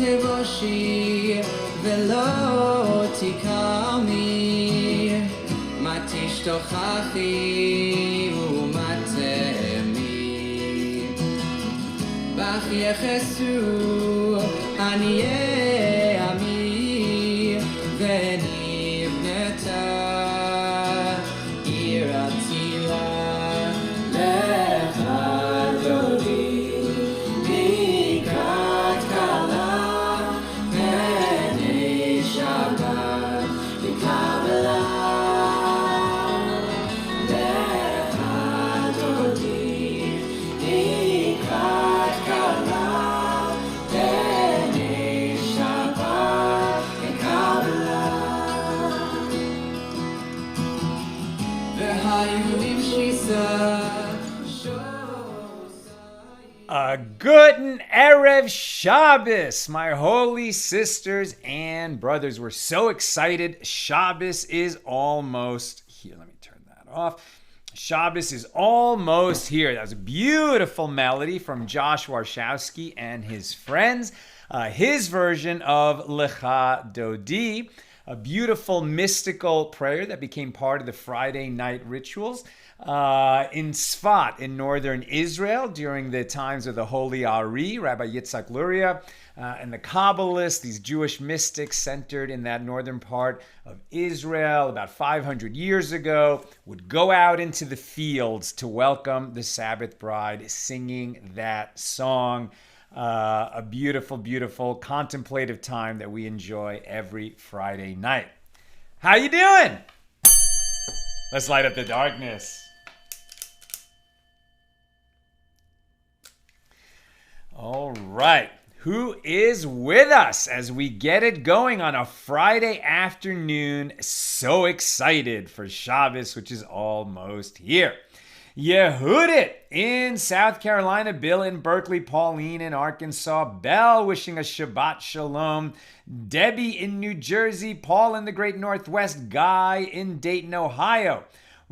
תבושי ולא תקרמי, מה תשתוכחי ומה תהמי. בך יחסו עניי עמי, ונבנתה עיר עתירה. לך דודי לקראת כלה, פני שבת לקבלה. לך דודי לקראת כלה, פני שבת לקבלה. והיהודים שריסה A good Erev Shabbos, my holy sisters and brothers. We're so excited. Shabbos is almost here. Let me turn that off. Shabbos is almost here. That was a beautiful melody from Josh Warshawski and his friends. His version of Lecha Dodi, a beautiful mystical prayer that became part of the Friday night rituals in Sfat in northern Israel during the times of the Holy Ari, Rabbi Yitzhak Luria, and the Kabbalists, these Jewish mystics centered in that northern part of Israel about 500 years ago, would go out into the fields to welcome the Sabbath bride, singing that song. A beautiful, beautiful contemplative time that we enjoy every Friday night. How you doing? Let's light up the darkness. All right. Who is with us as we get it going on a Friday afternoon? So excited for Shabbos, which is almost here. Yehudit in South Carolina, Bill in Berkeley, Pauline in Arkansas, Bell wishing a Shabbat Shalom, Debbie in New Jersey, Paul in the Great Northwest, Guy in Dayton, Ohio,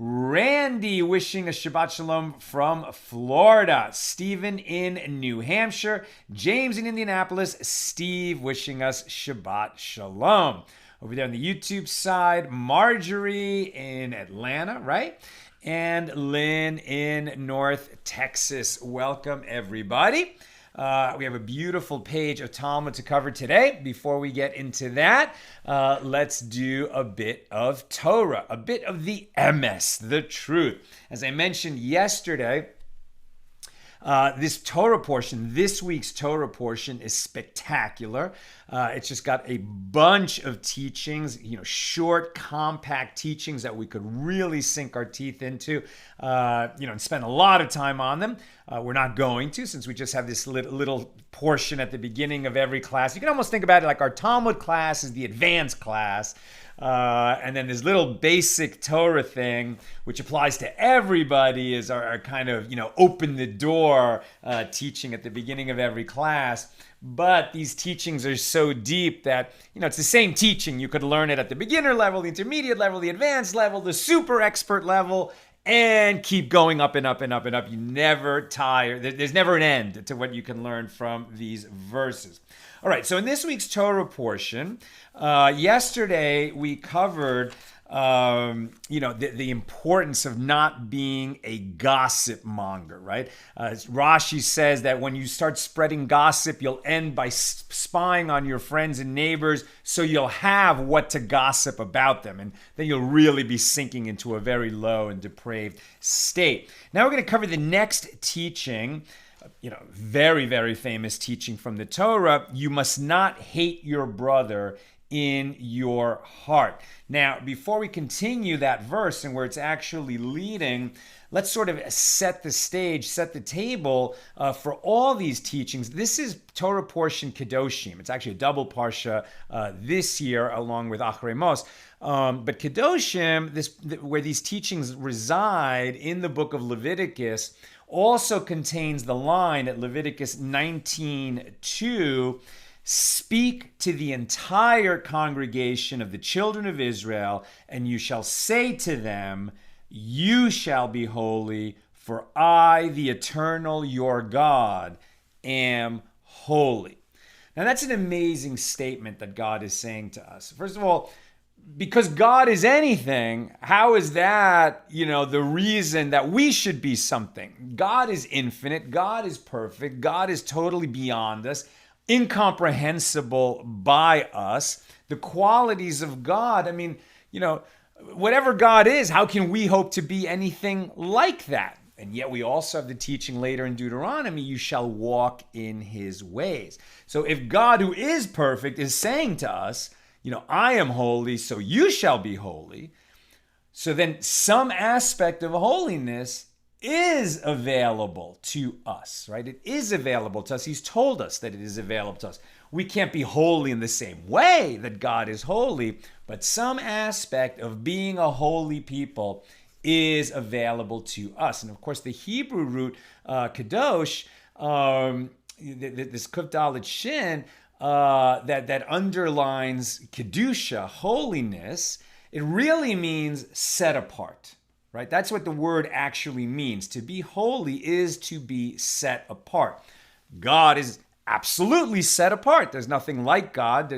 Randy wishing a Shabbat Shalom from Florida, Stephen in New Hampshire, James in Indianapolis, Steve wishing us Shabbat Shalom. Over there on the YouTube side, Marjorie in Atlanta, right? And Lynn in North Texas. Welcome, everybody. We have a beautiful page of Talmud to cover today. Before we get into that, let's do a bit of Torah, a bit of the emes, the truth. As I mentioned yesterday, this Torah portion, this week's Torah portion is spectacular. It's just got a bunch of teachings, short, compact teachings that we could really sink our teeth into, and spend a lot of time on them. We're not going to, since we just have this little portion at the beginning of every class. You can almost think about it like our Talmud class is the advanced class. And then this little basic Torah thing, which applies to everybody, is our kind of, open the door teaching at the beginning of every class. But these teachings are so deep that, it's the same teaching. You could learn it at the beginner level, the intermediate level, the advanced level, the super expert level, and keep going up and up and up and up. You never tire. There's never an end to what you can learn from these verses. All right, so in this week's Torah portion, yesterday we covered, the importance of not being a gossip monger, right? Rashi says that when you start spreading gossip, you'll end by spying on your friends and neighbors, so you'll have what to gossip about them, and then you'll really be sinking into a very low and depraved state. Now we're going to cover the next teaching, very, very famous teaching from the Torah. You must not hate your brother in your heart. Now, before we continue that verse and where it's actually leading, let's sort of set the stage, set the table for all these teachings. This is Torah portion Kedoshim. It's actually a double parsha this year along with Achrei Mos. But Kedoshim, where these teachings reside in the book of Leviticus, also contains the line at Leviticus 19:2, speak to the entire congregation of the children of Israel, and you shall say to them, you shall be holy, for I, the eternal, your God, am holy. Now, that's an amazing statement that God is saying to us. First of all, because God is anything, how is that, the reason that we should be something? God is infinite. God is perfect. God is totally beyond us, incomprehensible by us. The qualities of God, whatever God is, how can we hope to be anything like that? And yet we also have the teaching later in Deuteronomy, you shall walk in his ways. So if God, who is perfect, is saying to us, I am holy, so you shall be holy. So then some aspect of holiness is available to us, right? It is available to us. He's told us that it is available to us. We can't be holy in the same way that God is holy, but some aspect of being a holy people is available to us. And of course, the Hebrew root, kadosh, this kuf dalet shin, that underlines kedusha, holiness, it really means set apart, right? That's what the word actually means. To be holy is to be set apart. God is absolutely set apart. There's nothing like God.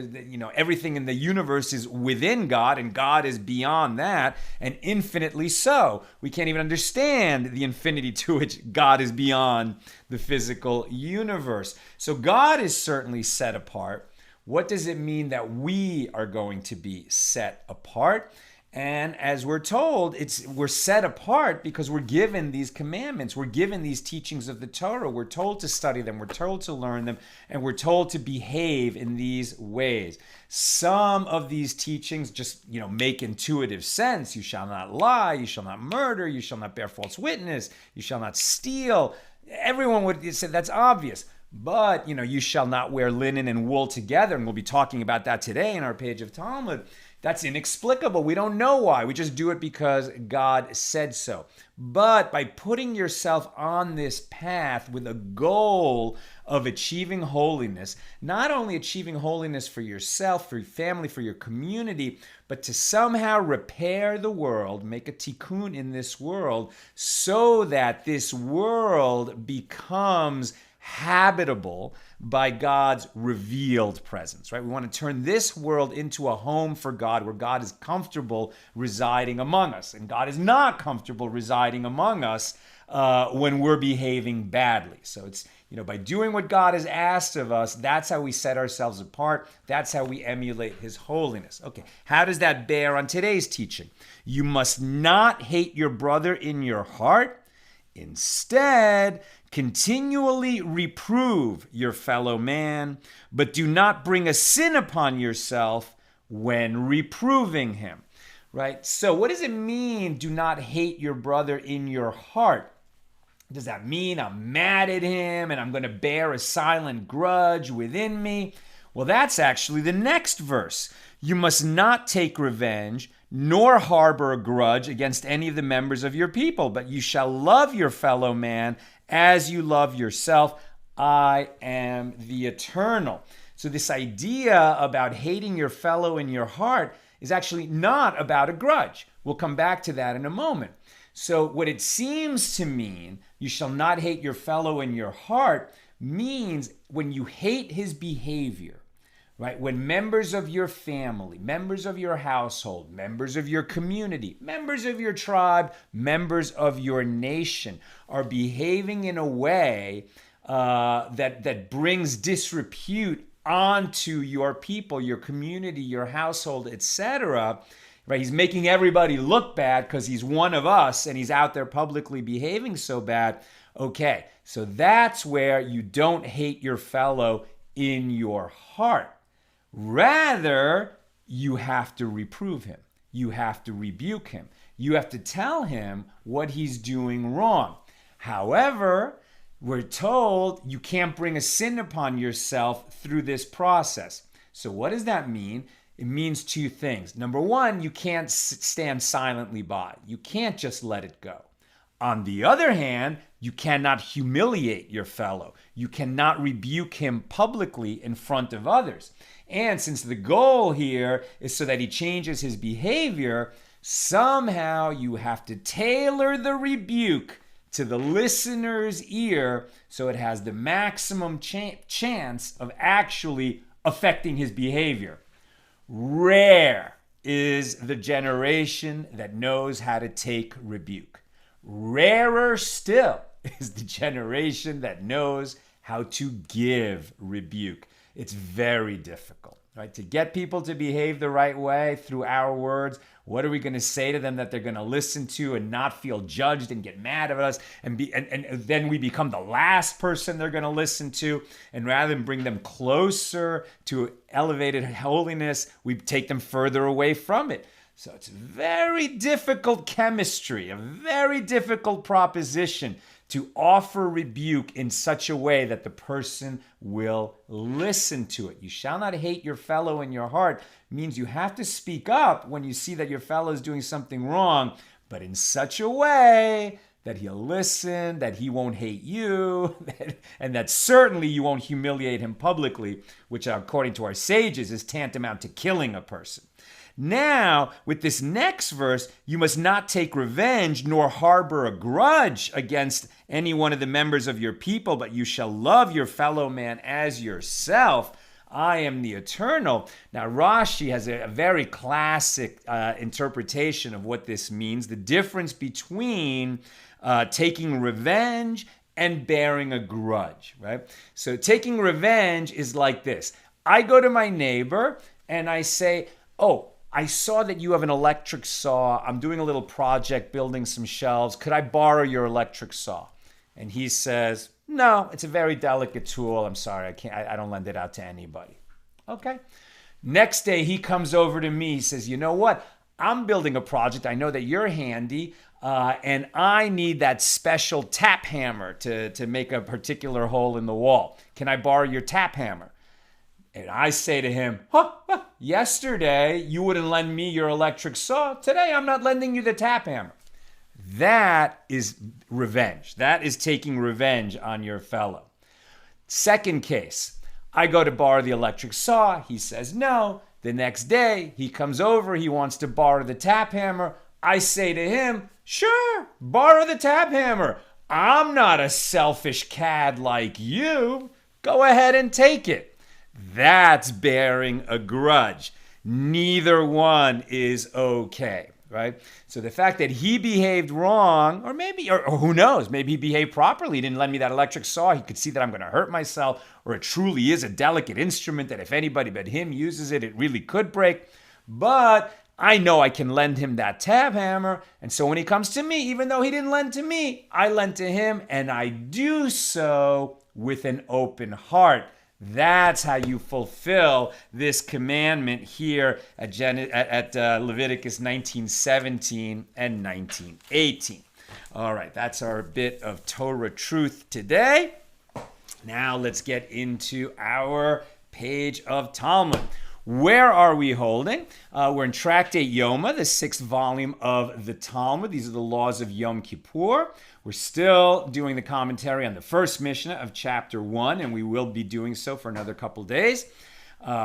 Everything in the universe is within God, and God is beyond that, and infinitely so. We can't even understand the infinity to which God is beyond the physical universe. So God is certainly set apart. What does it mean that we are going to be set apart? And as we're told, we're set apart because we're given these commandments. We're given these teachings of the Torah. We're told to study them. We're told to learn them. And we're told to behave in these ways. Some of these teachings just, make intuitive sense. You shall not lie. You shall not murder. You shall not bear false witness. You shall not steal. Everyone would say that's obvious. But, you shall not wear linen and wool together. And we'll be talking about that today in our page of Talmud. That's inexplicable. We don't know why. We just do it because God said so. But by putting yourself on this path with a goal of achieving holiness, not only achieving holiness for yourself, for your family, for your community, but to somehow repair the world, make a tikkun in this world so that this world becomes habitable by God's revealed presence, right? We want to turn this world into a home for God where God is comfortable residing among us. And God is not comfortable residing among us when we're behaving badly. So it's, by doing what God has asked of us, that's how we set ourselves apart. That's how we emulate his holiness. Okay, how does that bear on today's teaching? You must not hate your brother in your heart. Instead, continually reprove your fellow man, but do not bring a sin upon yourself when reproving him, right? So what does it mean, do not hate your brother in your heart? Does that mean I'm mad at him and I'm going to bear a silent grudge within me? Well, that's actually the next verse. You must not take revenge, nor harbor a grudge against any of the members of your people, but you shall love your fellow man as you love yourself. I am the eternal. So this idea about hating your fellow in your heart is actually not about a grudge. We'll come back to that in a moment. So what it seems to mean, you shall not hate your fellow in your heart, means when you hate his behavior, right? When members of your family, members of your household, members of your community, members of your tribe, members of your nation are behaving in a way that brings disrepute onto your people, your community, your household, etc., right? He's making everybody look bad because he's one of us and he's out there publicly behaving so bad. Okay, so that's where you don't hate your fellow in your heart. Rather, you have to reprove him. You have to rebuke him. You have to tell him what he's doing wrong. However, we're told you can't bring a sin upon yourself through this process. So what does that mean? It means two things. Number one, you can't stand silently by. You can't just let it go. On the other hand, you cannot humiliate your fellow. You cannot rebuke him publicly in front of others. And since the goal here is so that he changes his behavior, somehow you have to tailor the rebuke to the listener's ear so it has the maximum chance of actually affecting his behavior. Rare is the generation that knows how to take rebuke. Rarer still is the generation that knows how to give rebuke. It's very difficult, right? To get people to behave the right way through our words. What are we going to say to them that they're going to listen to and not feel judged and get mad at us? And then we become the last person they're going to listen to. And rather than bring them closer to elevated holiness, we take them further away from it. So it's very difficult chemistry, a very difficult proposition to offer rebuke in such a way that the person will listen to it. You shall not hate your fellow in your heart means you have to speak up when you see that your fellow is doing something wrong, but in such a way that he'll listen, that he won't hate you, and that certainly you won't humiliate him publicly, which according to our sages is tantamount to killing a person. Now, with this next verse, you must not take revenge nor harbor a grudge against any one of the members of your people, but you shall love your fellow man as yourself. I am the eternal. Now, Rashi has a very classic interpretation of what this means, the difference between taking revenge and bearing a grudge, right? So taking revenge is like this. I go to my neighbor and I say, oh, I saw that you have an electric saw. I'm doing a little project, building some shelves. Could I borrow your electric saw? And he says, no, it's a very delicate tool. I'm sorry, I don't lend it out to anybody. Okay. Next day, he comes over to me. He says, you know what? I'm building a project. I know that you're handy, and I need that special tap hammer to make a particular hole in the wall. Can I borrow your tap hammer? And I say to him, yesterday you wouldn't lend me your electric saw. Today I'm not lending you the tap hammer. That is revenge. That is taking revenge on your fellow. Second case, I go to borrow the electric saw. He says no. The next day he comes over. He wants to borrow the tap hammer. I say to him, sure, borrow the tap hammer. I'm not a selfish cad like you. Go ahead and take it. That's bearing a grudge. Neither one is okay, right? So the fact that he behaved wrong, or who knows, maybe he behaved properly, he didn't lend me that electric saw, he could see that I'm going to hurt myself, or it truly is a delicate instrument that if anybody but him uses it, it really could break. But I know I can lend him that tab hammer, and so when he comes to me, even though he didn't lend to me, I lend to him, and I do so with an open heart. That's how you fulfill this commandment here at Leviticus 19:17 and 19:18. All right, that's our bit of Torah truth today. Now let's get into our page of Talmud. Where are we holding? We're in Tractate Yoma, the 6th volume of the Talmud. These are the laws of Yom Kippur. We're still doing the commentary on the first Mishna of chapter 1, and we will be doing so for another couple days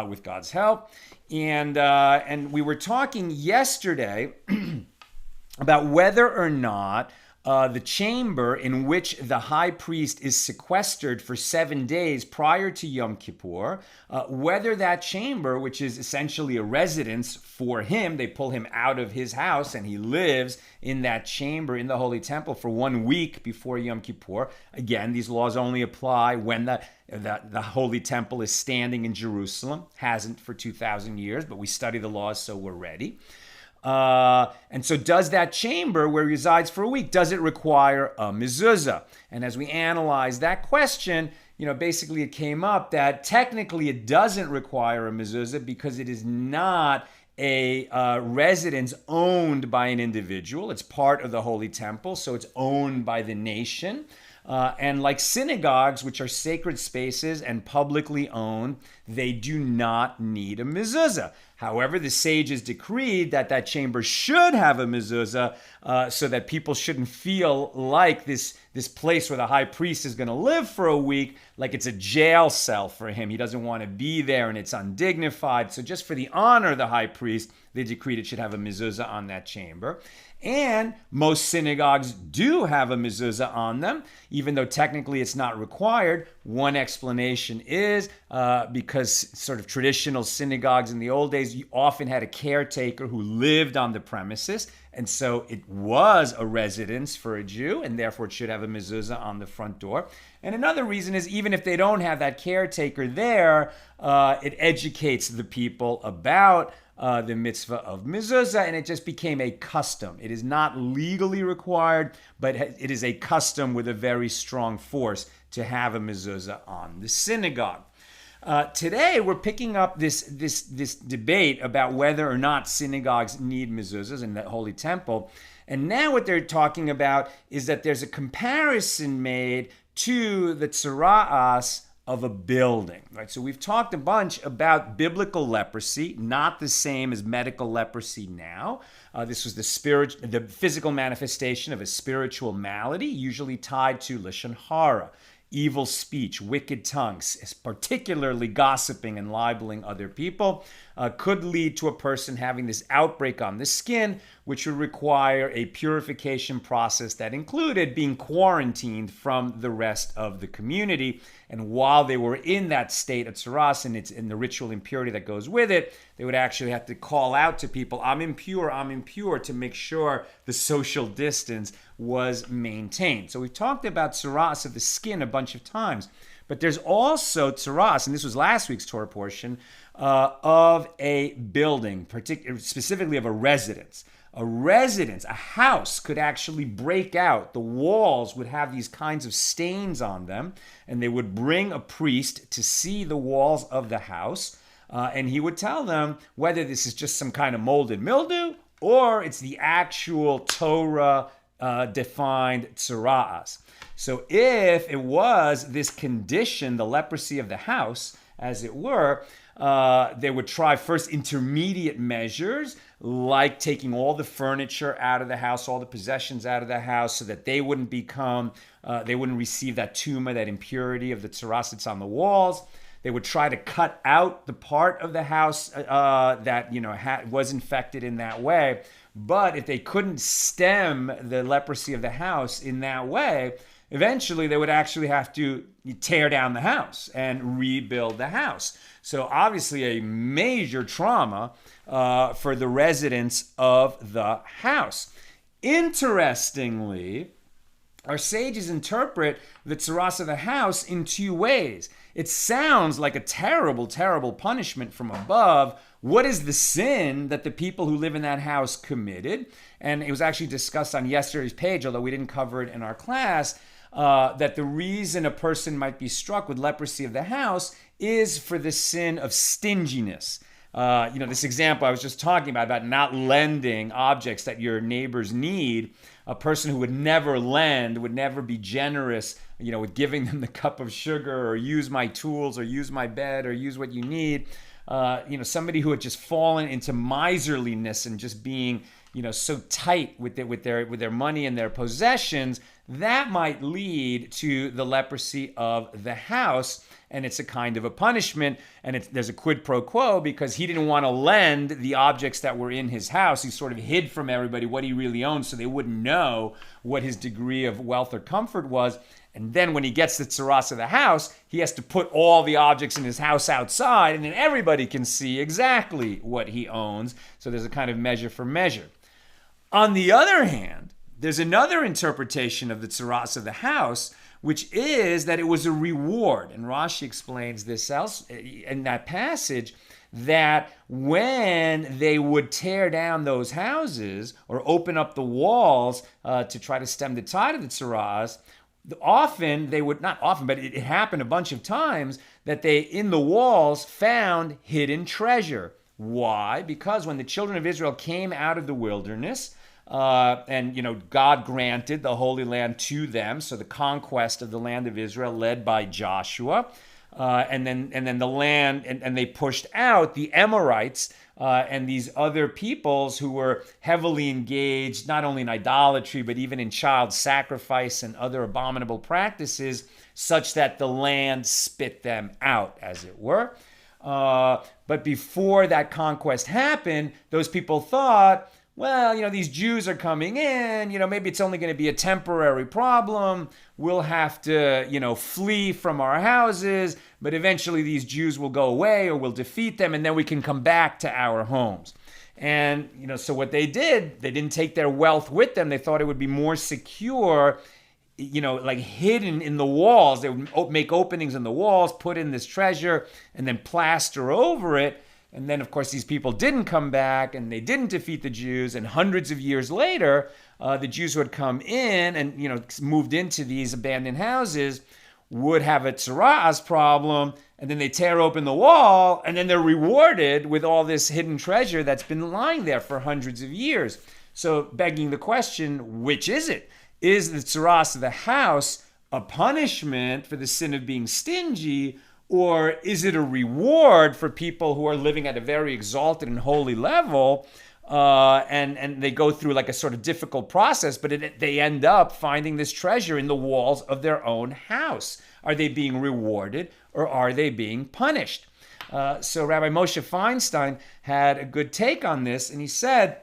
with God's help. And we were talking yesterday about whether or not the chamber in which the high priest is sequestered for 7 days prior to Yom Kippur, whether that chamber, which is essentially a residence for him, they pull him out of his house and he lives in that chamber in the Holy Temple for 1 week before Yom Kippur. Again, these laws only apply when the Holy Temple is standing in Jerusalem. Hasn't for 2,000 years, but we study the laws so we're ready. And so does that chamber where he resides for a week, does it require a mezuzah? And as we analyze that question, basically it came up that technically it doesn't require a mezuzah because it is not a residence owned by an individual. It's part of the Holy Temple, so it's owned by the nation. And like synagogues, which are sacred spaces and publicly owned, they do not need a mezuzah. However, the sages decreed that chamber should have a mezuzah so that people shouldn't feel like this place where the high priest is going to live for a week, like it's a jail cell for him. He doesn't want to be there and it's undignified. So just for the honor of the high priest, they decreed it should have a mezuzah on that chamber. And most synagogues do have a mezuzah on them, even though technically it's not required. One explanation is because sort of traditional synagogues in the old days, you often had a caretaker who lived on the premises, and so it was a residence for a Jew, and therefore it should have a mezuzah on the front door. And another reason is even if they don't have that caretaker there, it educates the people about the mitzvah of mezuzah, and it just became a custom. It is not legally required, but it is a custom with a very strong force to have a mezuzah on the synagogue. Today, we're picking up this debate about whether or not synagogues need mezuzahs in the Holy Temple. And now what they're talking about is that there's a comparison made to the tzara'as of a building, right? So we've talked a bunch about biblical leprosy, not the same as medical leprosy now. This was the physical manifestation of a spiritual malady, usually tied to lashon hara, evil speech, wicked tongues, particularly gossiping and libeling other people, could lead to a person having this outbreak on the skin, which would require a purification process that included being quarantined from the rest of the community. And while they were in that state of tzara'as and it's in the ritual impurity that goes with it, they would actually have to call out to people, I'm impure, to make sure the social distance was maintained. So we've talked about tzara'as of the skin a bunch of times, but there's also tzara'as, and this was last week's Torah portion, of a building, specifically of a residence. A house could actually break out. The walls would have these kinds of stains on them, and they would bring a priest to see the walls of the house, and he would tell them whether this is just some kind of molded mildew or it's the actual Torah defined tzara'as. So if it was this condition, the leprosy of the house, as it were, they would try first intermediate measures, like taking all the furniture out of the house, all the possessions out of the house, so that they wouldn't receive that tumah, that impurity of the tzara'as that's on the walls. They would try to cut out the part of the house that was infected in that way. But if they couldn't stem the leprosy of the house in that way, eventually they would actually have to tear down the house and rebuild the house. So obviously a major trauma for the residents of the house. Interestingly, our sages interpret the tzara'as of the house in two ways. It sounds like a terrible, terrible punishment from above. What is the sin that the people who live in that house committed? And it was actually discussed on yesterday's page, although we didn't cover it in our class, that the reason a person might be struck with leprosy of the house is for the sin of stinginess. This example I was just talking about not lending objects that your neighbors need. A person who would never lend, would never be generous, with giving them the cup of sugar or use my tools or use my bed or use what you need. Somebody who had just fallen into miserliness and just being, so tight with their money and their possessions, that might lead to the leprosy of the house. And it's a kind of a punishment, and there's a quid pro quo because he didn't want to lend the objects that were in his house. He sort of hid from everybody what he really owned so they wouldn't know what his degree of wealth or comfort was. And then when he gets the tzara'as of the house, he has to put all the objects in his house outside, and then everybody can see exactly what he owns. So there's a kind of measure for measure. On the other hand, there's another interpretation of the tzara'as of the house, which is that it was a reward. And Rashi explains this else in that passage, that when they would tear down those houses or open up the walls to try to stem the tide of the tzara'as, often they would, not often, but it happened a bunch of times, that they in the walls found hidden treasure. Why? Because when the children of Israel came out of the wilderness, God granted the Holy Land to them, so the conquest of the land of Israel led by Joshua, and then the land, and they pushed out the Amorites and these other peoples who were heavily engaged not only in idolatry but even in child sacrifice and other abominable practices, such that the land spit them out, as it were. But before that conquest happened, those people thought, well, these Jews are coming in, maybe it's only going to be a temporary problem. We'll have to, flee from our houses, but eventually these Jews will go away or we'll defeat them and then we can come back to our homes. And, so what they did, they didn't take their wealth with them. They thought it would be more secure, like hidden in the walls. They would make openings in the walls, put in this treasure, and then plaster over it. And then, of course, these people didn't come back and they didn't defeat the Jews. And hundreds of years later, the Jews who had come in and, moved into these abandoned houses would have a tzara'as problem. And then they tear open the wall and then they're rewarded with all this hidden treasure that's been lying there for hundreds of years. So begging the question, which is it? Is the tzara'as of the house a punishment for the sin of being stingy? Or is it a reward for people who are living at a very exalted and holy level, and they go through like a sort of difficult process, but they end up finding this treasure in the walls of their own house? Are they being rewarded or are they being punished? So Rabbi Moshe Feinstein had a good take on this, and he said,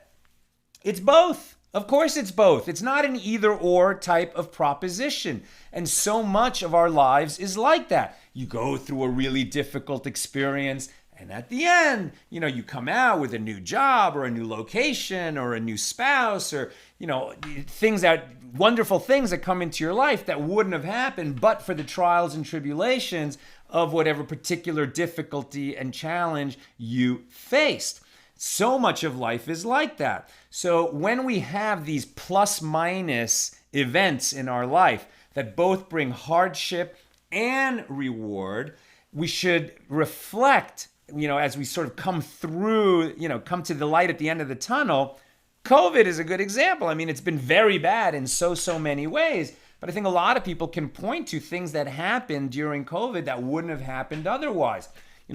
it's both. Of course it's both. It's not an either-or type of proposition. And so much of our lives is like that. You go through a really difficult experience, and at the end, you come out with a new job or a new location or a new spouse or, wonderful things that come into your life that wouldn't have happened but for the trials and tribulations of whatever particular difficulty and challenge you faced. So much of life is like that. So when we have these plus minus events in our life that both bring hardship and reward, we should reflect, as we sort of come through, come to the light at the end of the tunnel. COVID is a good example. I mean, it's been very bad in so many ways, but I think a lot of people can point to things that happened during COVID that wouldn't have happened otherwise.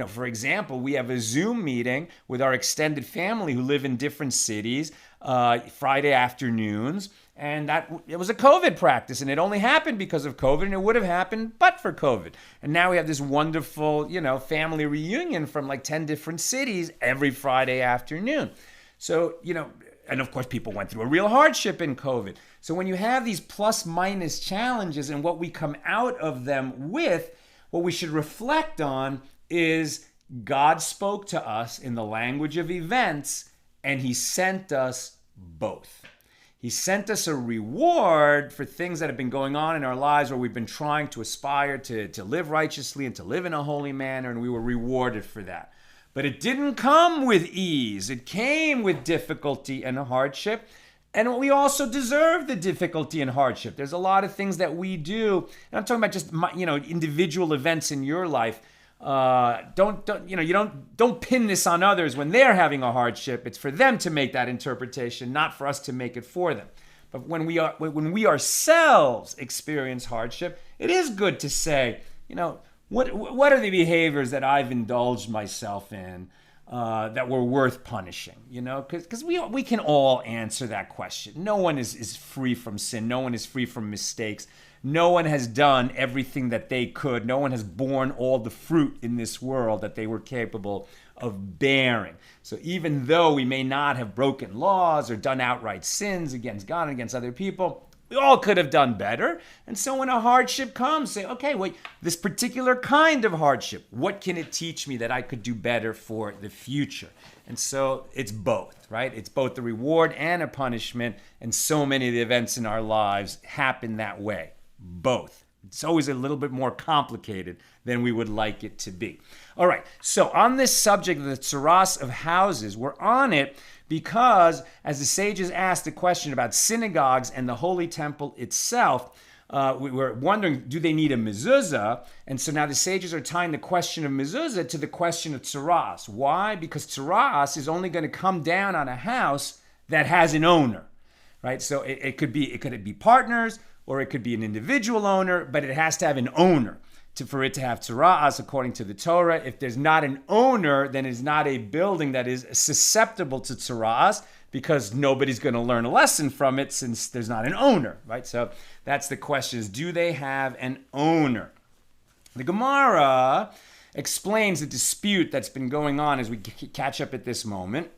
For example, we have a Zoom meeting with our extended family who live in different cities, Friday afternoons, and it was a COVID practice, and it only happened because of COVID, and it would have happened but for COVID. And now we have this wonderful, family reunion from like 10 different cities every Friday afternoon. So, and of course, people went through a real hardship in COVID. So when you have these plus minus challenges and what we come out of them with, what we should reflect on is God spoke to us in the language of events, and he sent us both. He sent us a reward for things that have been going on in our lives where we've been trying to aspire to live righteously and to live in a holy manner, and we were rewarded for that. But it didn't come with ease. It came with difficulty and hardship. And we also deserve the difficulty and hardship. There's a lot of things that we do, and I'm talking about just individual events in your life. Don't pin this on others when they're having a hardship. It's for them to make that interpretation, not for us to make it for them. But when we ourselves experience hardship, it is good to say, what are the behaviors that I've indulged myself in that were worth punishing? Because we can all answer that question. No one is free from sin. No one is free from mistakes. No one has done everything that they could. No one has borne all the fruit in this world that they were capable of bearing. So even though we may not have broken laws or done outright sins against God and against other people, we all could have done better. And so when a hardship comes, say, okay, wait, this particular kind of hardship, what can it teach me that I could do better for the future? And so it's both, right? It's both the reward and a punishment. And so many of the events in our lives happen that way. Both. It's always a little bit more complicated than we would like it to be. All right, so on this subject of the tzara'as of houses, we're on it because as the sages asked the question about synagogues and the holy temple itself, we were wondering, do they need a mezuzah? And so now the sages are tying the question of mezuzah to the question of tzara'as. Why? Because tzara'as is only going to come down on a house that has an owner, right? So it could be partners, or it could be an individual owner, but it has to have an owner for it to have tzara'as according to the Torah. If there's not an owner, then it's not a building that is susceptible to tzara'as because nobody's going to learn a lesson from it since there's not an owner, right? So that's the question is, do they have an owner? The Gemara explains the dispute that's been going on as we catch up at this moment.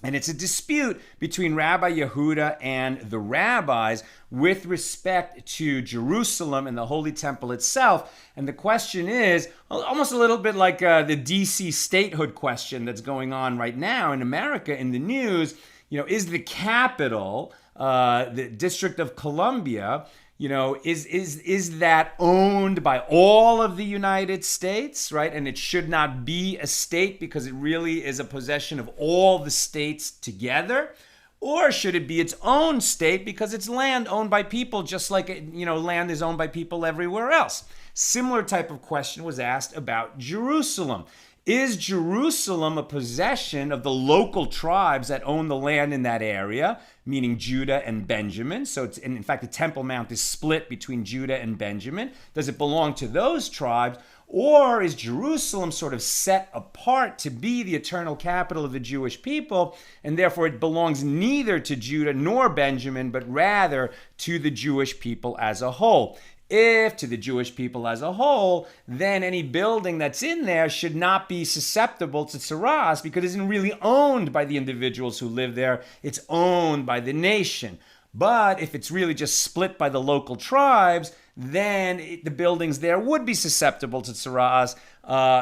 And it's a dispute between Rabbi Yehuda and the rabbis with respect to Jerusalem and the Holy Temple itself. And the question is almost a little bit like the DC statehood question that's going on right now in America in the news. Is the capital, the District of Columbia, is that owned by all of the United States, right? And it should not be a state because it really is a possession of all the states together. Or should it be its own state because it's land owned by people just like, land is owned by people everywhere else? Similar type of question was asked about Jerusalem. Is Jerusalem a possession of the local tribes that own the land in that area, meaning Judah and Benjamin? So it's, in fact, the Temple Mount is split between Judah and Benjamin. Does it belong to those tribes? Or is Jerusalem sort of set apart to be the eternal capital of the Jewish people, and therefore it belongs neither to Judah nor Benjamin, but rather to the Jewish people as a whole? If to the Jewish people as a whole, then any building that's in there should not be susceptible to tzara'as because it isn't really owned by the individuals who live there. It's owned by the nation. But if it's really just split by the local tribes, then the buildings there would be susceptible to tzara'as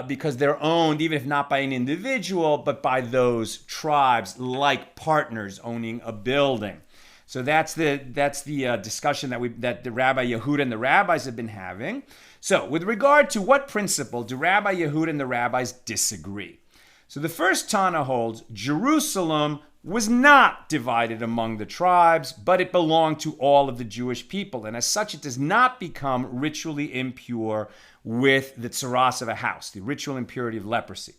because they're owned, even if not by an individual, but by those tribes, like partners owning a building. So that's the discussion that the Rabbi Yehuda and the rabbis have been having. So with regard to what principle do Rabbi Yehuda and the rabbis disagree? So the first Tana holds Jerusalem was not divided among the tribes, but it belonged to all of the Jewish people. And as such, it does not become ritually impure with the tzara'as of a house, the ritual impurity of leprosy.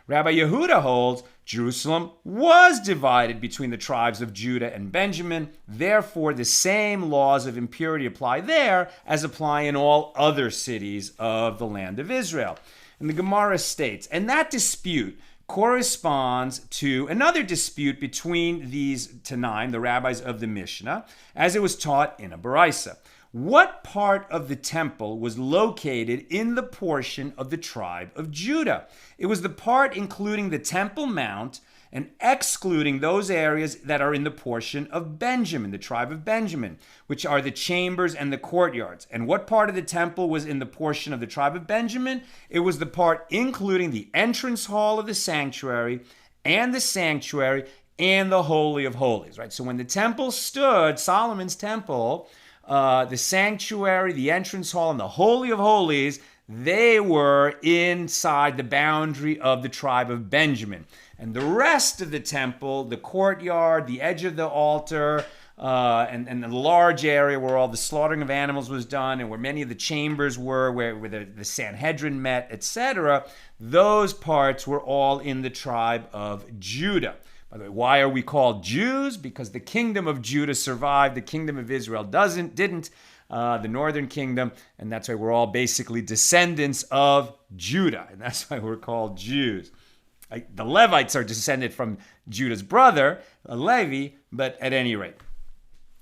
Rabbi Yehuda holds Jerusalem was divided between the tribes of Judah and Benjamin. Therefore, the same laws of impurity apply there as apply in all other cities of the land of Israel. And the Gemara states, and that dispute corresponds to another dispute between these Tanaim, the rabbis of the Mishna, as it was taught in a Baraisa. What part of the temple was located in the portion of the tribe of Judah? It was the part including the Temple Mount and excluding those areas that are in the portion of Benjamin, the tribe of Benjamin, which are the chambers and the courtyards. And what part of the temple was in the portion of the tribe of Benjamin? It was the part including the entrance hall of the sanctuary and the Holy of Holies, right? So when the temple stood, Solomon's temple, the sanctuary, the entrance hall, and the Holy of Holies, they were inside the boundary of the tribe of Benjamin. And the rest of the temple, the courtyard, the edge of the altar, and the large area where all the slaughtering of animals was done and where many of the chambers were, where the Sanhedrin met, etc., those parts were all in the tribe of Judah. By the way, why are we called Jews? Because the kingdom of Judah survived, the kingdom of Israel didn't, the northern kingdom, and that's why we're all basically descendants of Judah, and that's why we're called Jews. The Levites are descended from Judah's brother, Levi, but at any rate.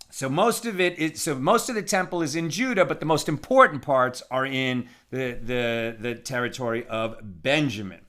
So most of the temple is in Judah, but the most important parts are in the territory of Benjamin.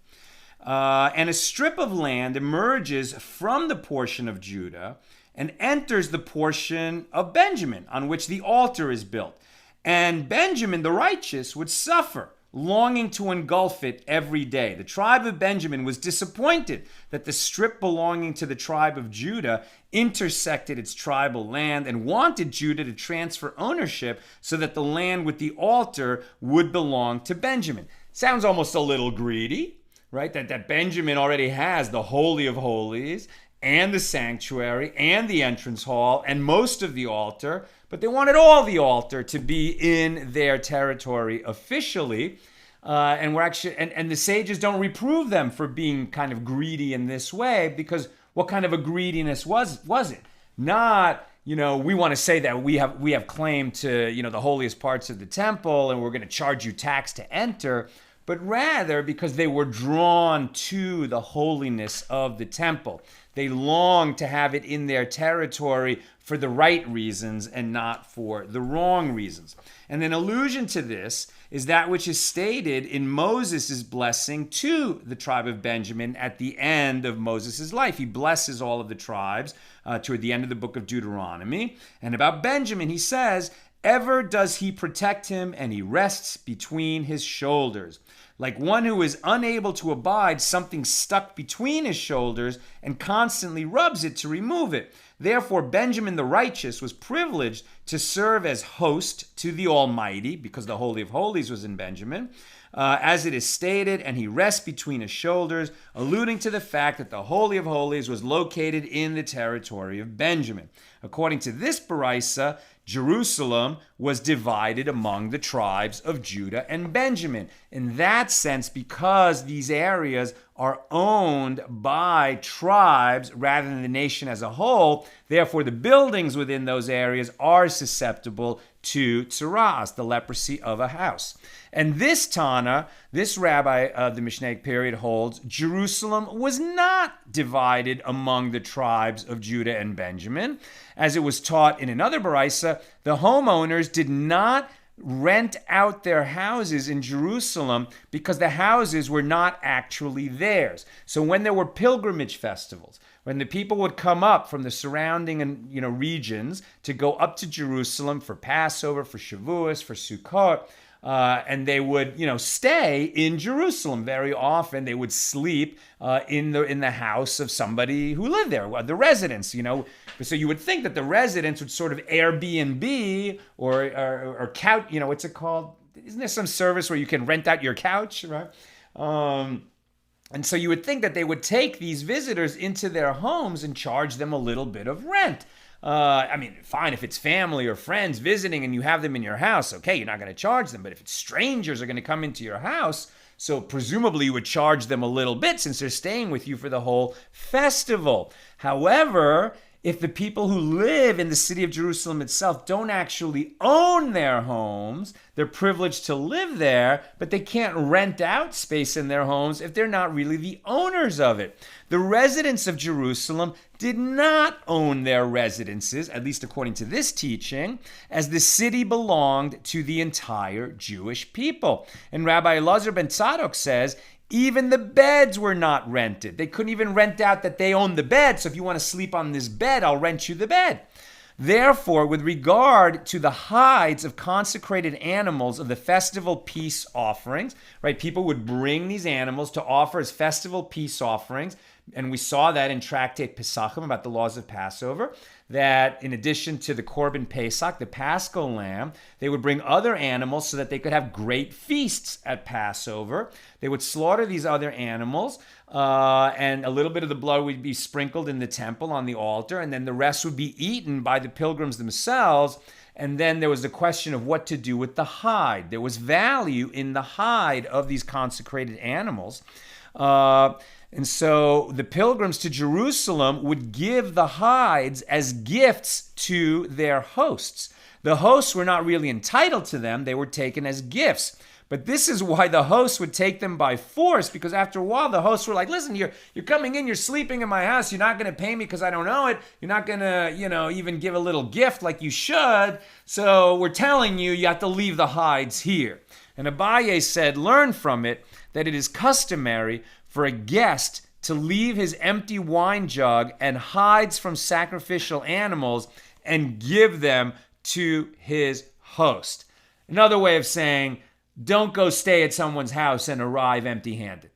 And a strip of land emerges from the portion of Judah and enters the portion of Benjamin on which the altar is built. And Benjamin, the righteous, would suffer, longing to engulf it every day. The tribe of Benjamin was disappointed that the strip belonging to the tribe of Judah intersected its tribal land and wanted Judah to transfer ownership so that the land with the altar would belong to Benjamin. Sounds almost a little greedy, right? That Benjamin already has the Holy of Holies and the sanctuary and the entrance hall and most of the altar, but they wanted all the altar to be in their territory officially. And the sages don't reprove them for being kind of greedy in this way, because what kind of a greediness was it? Not, we want to say that we have claim to, the holiest parts of the temple and we're going to charge you tax to enter. but rather because they were drawn to the holiness of the temple. They longed to have it in their territory for the right reasons and not for the wrong reasons. And an allusion to this is that which is stated in Moses' blessing to the tribe of Benjamin at the end of Moses' life. He blesses all of the tribes toward the end of the book of Deuteronomy. And about Benjamin, he says, "Ever does he protect him, and he rests between his shoulders. Like one who is unable to abide something stuck between his shoulders and constantly rubs it to remove it. Therefore, Benjamin the righteous was privileged to serve as host to the Almighty, because the Holy of Holies was in Benjamin, as it is stated, and he rests between his shoulders, alluding to the fact that the Holy of Holies was located in the territory of Benjamin. According to this Baraisa, Jerusalem was divided among the tribes of Judah and Benjamin. In that sense, because these areas are owned by tribes rather than the nation as a whole, therefore the buildings within those areas are susceptible to tzara'as, the leprosy of a house. And this Tana, this rabbi of the Mishnaic period, holds Jerusalem was not divided among the tribes of Judah and Benjamin. As it was taught in another Baraisa, the homeowners did not rent out their houses in Jerusalem because the houses were not actually theirs. So when there were pilgrimage festivals, when the people would come up from the surrounding regions to go up to Jerusalem for Passover, for Shavuos, for Sukkot, and they would, stay in Jerusalem. Very often, they would sleep in the house of somebody who lived there, the residents. So you would think that the residents would sort of Airbnb or couch. What's it called? Isn't there some service where you can rent out your couch, right? And so you would think that they would take these visitors into their homes and charge them a little bit of rent. Fine, if it's family or friends visiting and you have them in your house, okay, you're not going to charge them. But if it's strangers are going to come into your house, so presumably you would charge them a little bit since they're staying with you for the whole festival. However, if the people who live in the city of Jerusalem itself don't actually own their homes, they're privileged to live there, but they can't rent out space in their homes if they're not really the owners of it. The residents of Jerusalem did not own their residences, at least according to this teaching, as the city belonged to the entire Jewish people. And Rabbi Elazar ben Tzadok says, even the beds were not rented. They couldn't even rent out that they owned the bed. So if you want to sleep on this bed, I'll rent you the bed. Therefore, with regard to the hides of consecrated animals of the festival peace offerings, right? People would bring these animals to offer as festival peace offerings. And we saw that in Tractate Pesachim about the laws of Passover, that in addition to the Korban Pesach, the Paschal lamb, they would bring other animals so that they could have great feasts at Passover. They would slaughter these other animals, and a little bit of the blood would be sprinkled in the temple on the altar, and then the rest would be eaten by the pilgrims themselves. And then there was the question of what to do with the hide. There was value in the hide of these consecrated animals. And so the pilgrims to Jerusalem would give the hides as gifts to their hosts. The hosts were not really entitled to them. They were taken as gifts. But this is why the hosts would take them by force, because after a while, the hosts were like, listen, you're coming in, you're sleeping in my house. You're not going to pay me because I don't know it. You're not going to, even give a little gift like you should. So we're telling you, you have to leave the hides here. And Abaye said, learn from it that it is customary for a guest to leave his empty wine jug and hides from sacrificial animals and give them to his host. Another way of saying, don't go stay at someone's house and arrive empty-handed.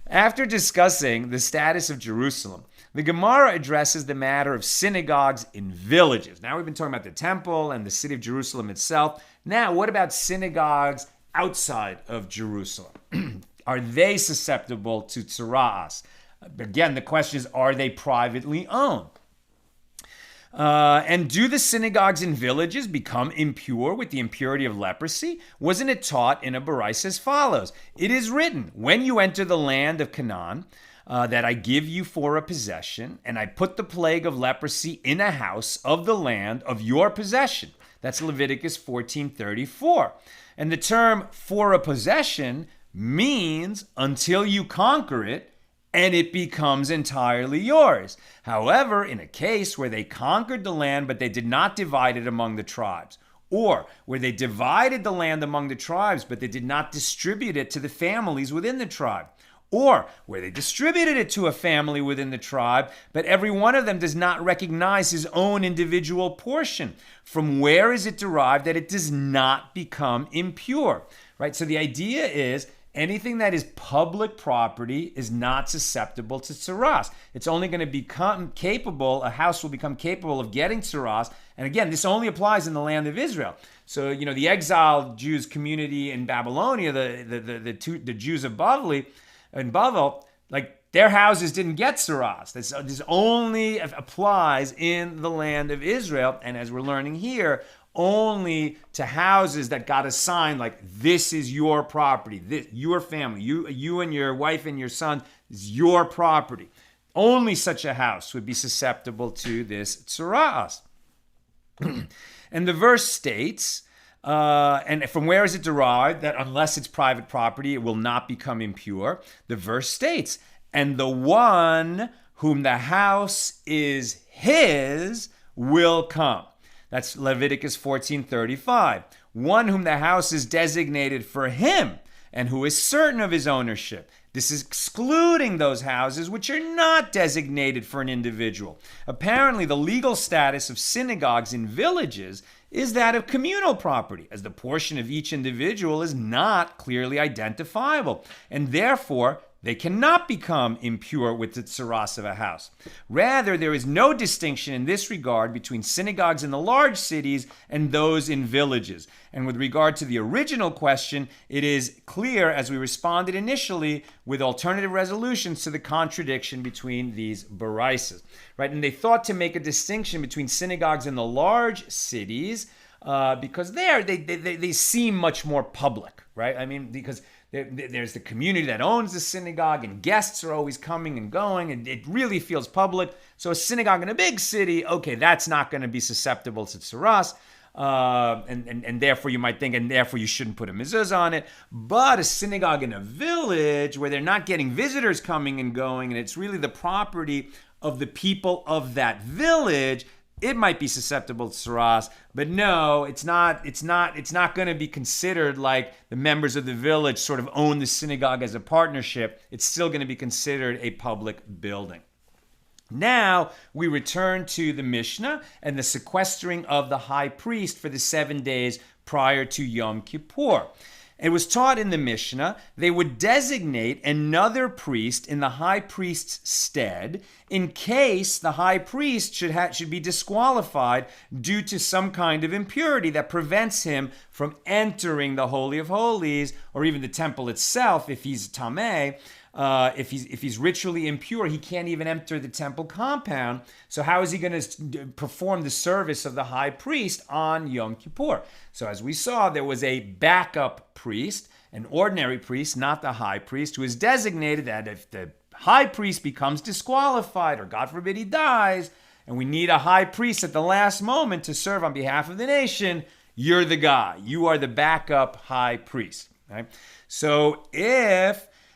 After discussing the status of Jerusalem, the Gemara addresses the matter of synagogues in villages. Now we've been talking about the temple and the city of Jerusalem itself. Now, what about synagogues outside of Jerusalem? Are they susceptible to tzara'as? Again, the question is, are they privately owned? And do the synagogues in villages become impure with the impurity of leprosy? Wasn't it taught in a baraisa as follows? It is written, when you enter the land of Canaan, that I give you for a possession, and I put the plague of leprosy in a house of the land of your possession. That's Leviticus 14:34. And the term for a possession means until you conquer it and it becomes entirely yours. However, in a case where they conquered the land but they did not divide it among the tribes, or where they divided the land among the tribes but they did not distribute it to the families within the tribe, or where they distributed it to a family within the tribe, but every one of them does not recognize his own individual portion. From where is it derived that it does not become impure? Right? So the idea is anything that is public property is not susceptible to tzara'as. It's only going to become capable, a house will become capable of getting tzara'as. And again, this only applies in the land of Israel. So, the exiled Jews community in Babylonia, the Jews of Bavel, like their houses didn't get tzara'as. This only applies in the land of Israel. And as we're learning here, only to houses that got assigned, like this is your property, this your family, you and your wife and your son is your property. Only such a house would be susceptible to this tzara'as. And the verse states, and from where is it derived that unless it's private property, it will not become impure? The verse states, and the one whom the house is his will come. That's Leviticus 14:35. One whom the house is designated for him and who is certain of his ownership. This is excluding those houses which are not designated for an individual. Apparently, the legal status of synagogues in villages is that of communal property, as the portion of each individual is not clearly identifiable, and therefore they cannot become impure with the tzara'as of a house. Rather, there is no distinction in this regard between synagogues in the large cities and those in villages. And with regard to the original question, it is clear, as we responded initially, with alternative resolutions to the contradiction between these baraisas. Right? And they thought to make a distinction between synagogues in the large cities because there they seem much more public, right? I mean, because there's the community that owns the synagogue and guests are always coming and going and it really feels public. So a synagogue in a big city, okay, that's not going to be susceptible to tzara'as. And therefore you might think, and therefore you shouldn't put a mezuzah on it. But a synagogue in a village where they're not getting visitors coming and going and it's really the property of the people of that village, it might be susceptible to tzara'as, but no, it's not going to be considered like the members of the village sort of own the synagogue as a partnership. It's still going to be considered a public building. Now we return to the Mishna and the sequestering of the high priest for the 7 days prior to Yom Kippur. It was taught in the Mishna, they would designate another priest in the high priest's stead in case the high priest should be disqualified due to some kind of impurity that prevents him from entering the Holy of Holies or even the temple itself if he's tameh. If he's ritually impure, he can't even enter the temple compound. So how is he going to perform the service of the high priest on Yom Kippur? So as we saw, there was a backup priest, an ordinary priest, not the high priest, who is designated that if the high priest becomes disqualified or God forbid he dies, and we need a high priest at the last moment to serve on behalf of the nation, you're the guy. You are the backup high priest. Right? So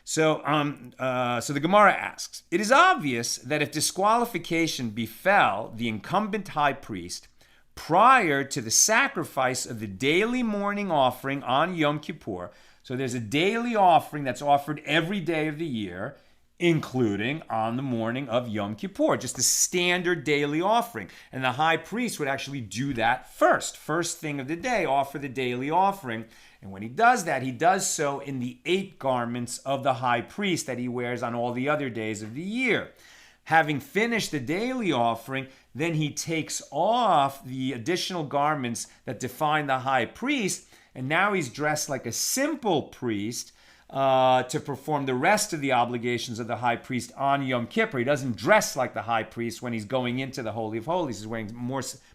So the Gemara asks, it is obvious that if disqualification befell the incumbent high priest prior to the sacrifice of the daily morning offering on Yom Kippur, so there's a daily offering that's offered every day of the year, including on the morning of Yom Kippur, just the standard daily offering. And the high priest would actually do that first thing of the day, offer the daily offering. And when he does that, he does so in the 8 garments of the high priest that he wears on all the other days of the year. Having finished the daily offering, then he takes off the additional garments that define the high priest, and now he's dressed like a simple priest to perform the rest of the obligations of the high priest on Yom Kippur. He doesn't dress like the high priest when he's going into the Holy of Holies. He's wearing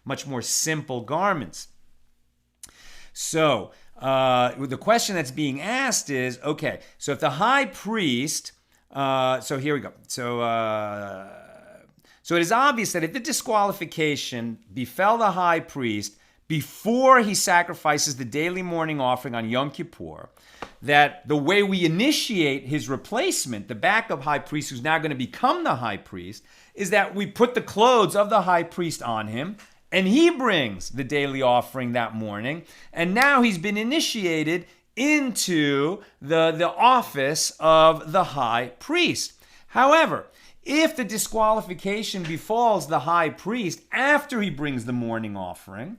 much more simple garments. So the question that's being asked is, okay, so if the high priest, so here we go. So it is obvious that if the disqualification befell the high priest before he sacrifices the daily morning offering on Yom Kippur, that the way we initiate his replacement, the backup high priest who's now going to become the high priest, is that we put the clothes of the high priest on him, and he brings the daily offering that morning, and now he's been initiated into the office of the high priest. However, if the disqualification befalls the high priest after he brings the morning offering,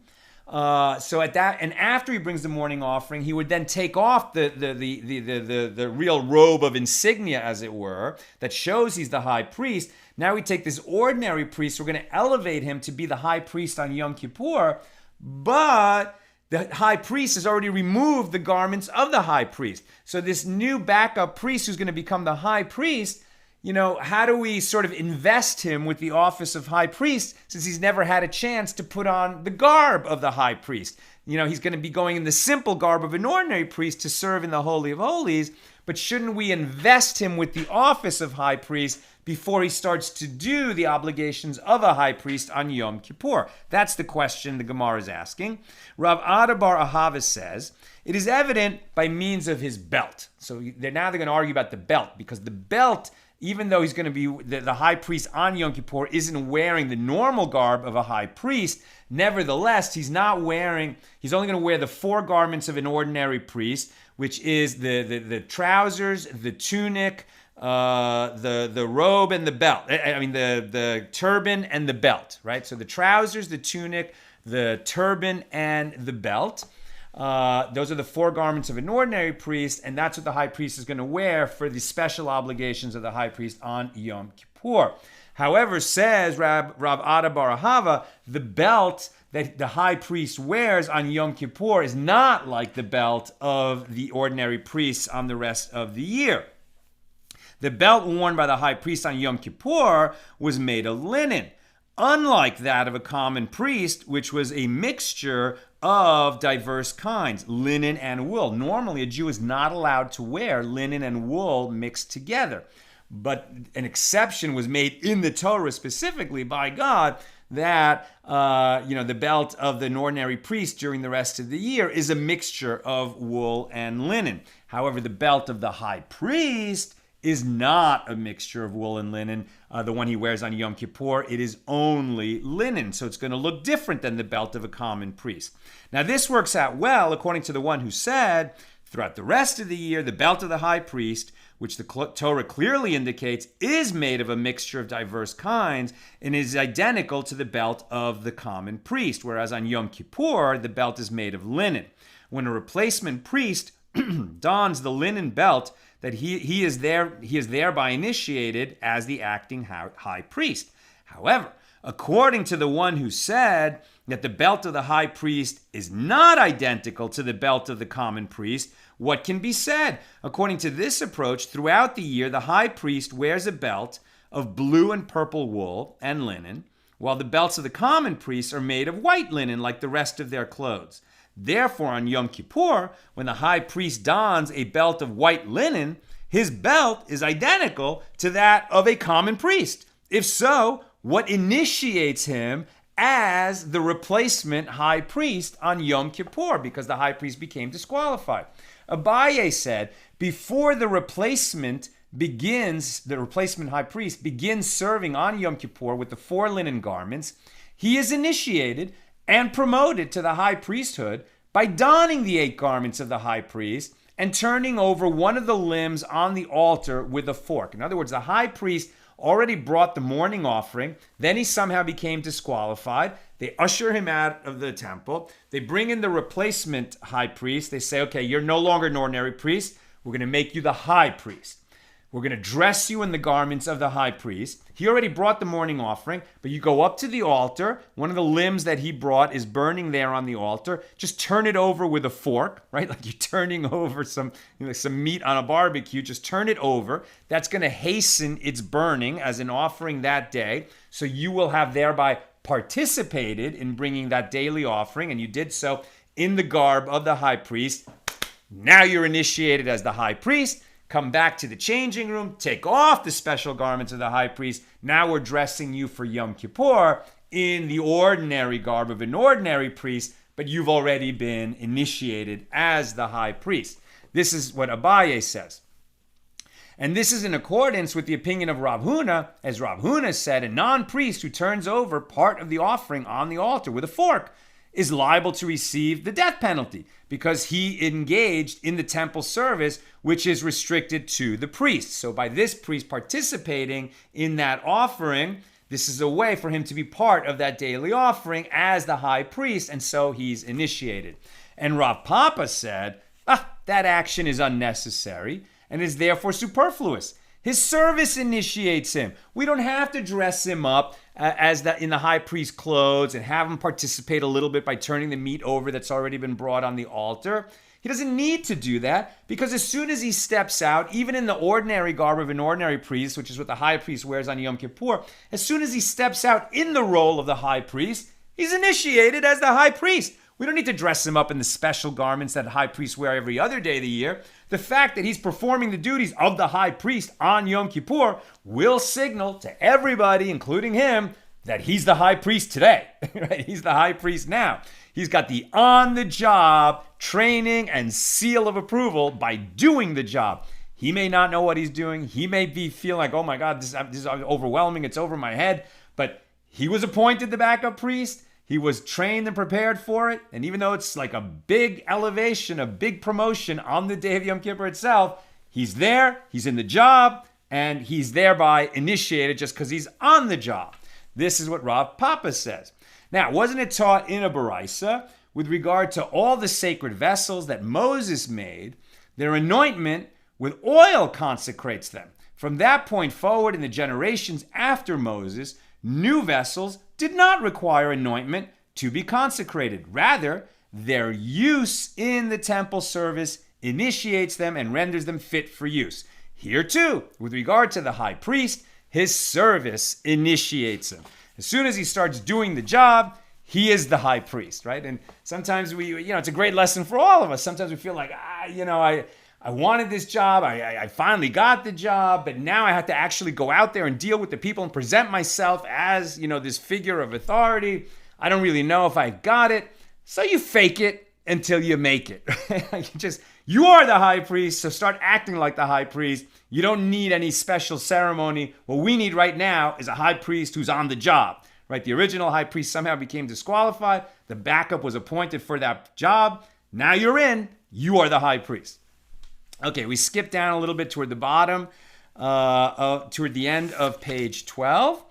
after he brings the morning offering, he would then take off the real robe of insignia, as it were, that shows he's the high priest. Now we take this ordinary priest, we're going to elevate him to be the high priest on Yom Kippur, but the high priest has already removed the garments of the high priest. So this new backup priest who's going to become the high priest, how do we sort of invest him with the office of high priest since he's never had a chance to put on the garb of the high priest? He's going to be going in the simple garb of an ordinary priest to serve in the Holy of Holies, but shouldn't we invest him with the office of high priest before he starts to do the obligations of a high priest on Yom Kippur? That's the question the Gemara is asking. Rav Ada bar Ahava says, it is evident by means of his belt. So they're going to argue about the belt, because the belt, even though he's going to be the high priest on Yom Kippur, isn't wearing the normal garb of a high priest. Nevertheless, he's only going to wear the four garments of an ordinary priest, which is the trousers, the tunic, the robe, and the belt. The turban and the belt, right? So the trousers, the tunic, the turban, and the belt. Those are the four garments of an ordinary priest, and that's what the high priest is going to wear for the special obligations of the high priest on Yom Kippur. However, says Rav Ada bar Ahava, the belt that the high priest wears on Yom Kippur is not like the belt of the ordinary priests on the rest of the year. The belt worn by the high priest on Yom Kippur was made of linen, unlike that of a common priest, which was a mixture of diverse kinds, linen and wool. Normally, a Jew is not allowed to wear linen and wool mixed together. But an exception was made in the Torah specifically by God that the belt of the ordinary priest during the rest of the year is a mixture of wool and linen. However, the belt of the high priest is not a mixture of wool and linen. The one he wears on Yom Kippur, it is only linen. So it's going to look different than the belt of a common priest. Now this works out well according to the one who said, throughout the rest of the year, the belt of the high priest, which the Torah clearly indicates is made of a mixture of diverse kinds and is identical to the belt of the common priest, whereas on Yom Kippur, the belt is made of linen. When a replacement priest dons the linen belt, that he is thereby initiated as the acting high priest. However, according to the one who said that the belt of the high priest is not identical to the belt of the common priest, what can be said? According to this approach, throughout the year, the high priest wears a belt of blue and purple wool and linen, while the belts of the common priests are made of white linen like the rest of their clothes. Therefore, on Yom Kippur, when the high priest dons a belt of white linen, his belt is identical to that of a common priest. If so, what initiates him as the replacement high priest on Yom Kippur? Because the high priest became disqualified. Abaye said, before the replacement high priest begins serving on Yom Kippur with the four linen garments, he is initiated and promoted to the high priesthood by donning the 8 garments of the high priest and turning over one of the limbs on the altar with a fork. In other words, the high priest already brought the morning offering, then he somehow became disqualified. They usher him out of the temple. They bring in the replacement high priest. They say, okay, you're no longer an ordinary priest. We're going to make you the high priest. We're going to dress you in the garments of the high priest. He already brought the morning offering, but you go up to the altar. One of the limbs that he brought is burning there on the altar. Just turn it over with a fork, right? Like you're turning over some meat on a barbecue. Just turn it over. That's going to hasten its burning as an offering that day. So you will have thereby participated in bringing that daily offering, and you did so in the garb of the high priest. Now you're initiated as the high priest. Come back to the changing room, take off the special garments of the high priest. Now we're dressing you for Yom Kippur in the ordinary garb of an ordinary priest, but you've already been initiated as the high priest. This is what Abaye says. And this is in accordance with the opinion of Rav Huna. As Rav Huna said, a non-priest who turns over part of the offering on the altar with a fork is liable to receive the death penalty because he engaged in the temple service, which is restricted to the priest. So by this priest participating in that offering, this is a way for him to be part of that daily offering as the high priest, and so he's initiated. And Rav Papa said, that action is unnecessary and is therefore superfluous. His service initiates him. We don't have to dress him up in the high priest clothes and have him participate a little bit by turning the meat over that's already been brought on the altar. He doesn't need to do that because as soon as he steps out, even in the ordinary garb of an ordinary priest, which is what the high priest wears on Yom Kippur, as soon as he steps out in the role of the high priest, he's initiated as the high priest. We don't need to dress him up in the special garments that high priests wear every other day of the year. The fact that he's performing the duties of the high priest on Yom Kippur will signal to everybody, including him, that he's the high priest today. Right? He's the high priest now. He's got the on-the-job training and seal of approval by doing the job. He may not know what he's doing. He may be feeling like, oh my God, this is overwhelming. It's over my head. But he was appointed the backup priest. He was trained and prepared for it. And even though it's like a big elevation, a big promotion on the day of Yom Kippur itself, he's there, he's in the job, and he's thereby initiated just because he's on the job. This is what Rav Papa says. Now, wasn't it taught in a Baraisa with regard to all the sacred vessels that Moses made, their anointment with oil consecrates them. From that point forward in the generations after Moses, new vessels did not require anointment to be consecrated. Rather, their use in the temple service initiates them and renders them fit for use. Here too, with regard to the high priest, his service initiates him. As soon as he starts doing the job, he is the high priest, right? And sometimes it's a great lesson for all of us. Sometimes we feel like, I wanted this job. I finally got the job, but now I have to actually go out there and deal with the people and present myself as, this figure of authority. I don't really know if I got it. So you fake it until you make it. You are the high priest, so start acting like the high priest. You don't need any special ceremony. What we need right now is a high priest who's on the job, right? The original high priest somehow became disqualified. The backup was appointed for that job. Now you're in. You are the high priest. Okay, we skip down a little bit toward the bottom, toward the end of page 12.